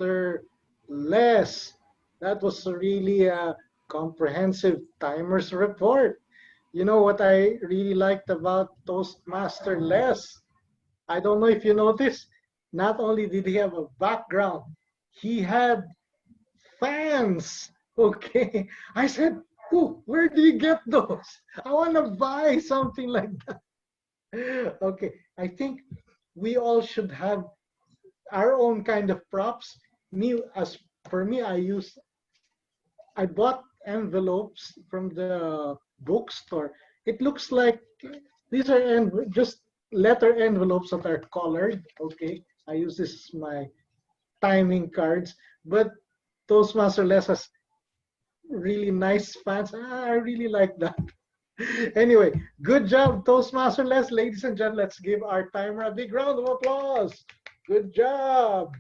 Toastmaster Les. That was really a comprehensive timers report. You know what I really liked about Toastmaster Les? I don't know if you noticed, not only did he have a background, he had fans. Okay. I said, oh, where do you get those? I want to buy something like that. Okay. I think we all should have our own kind of props. Me, as for me, I bought envelopes from the bookstore. It looks like these are just letter envelopes that are colored. Okay, I use this as my timing cards, but Toastmaster Les has really nice fans. I really like that. Anyway, good job, Toastmaster Les. Ladies and gentlemen, let's give our timer a big round of applause. Good job.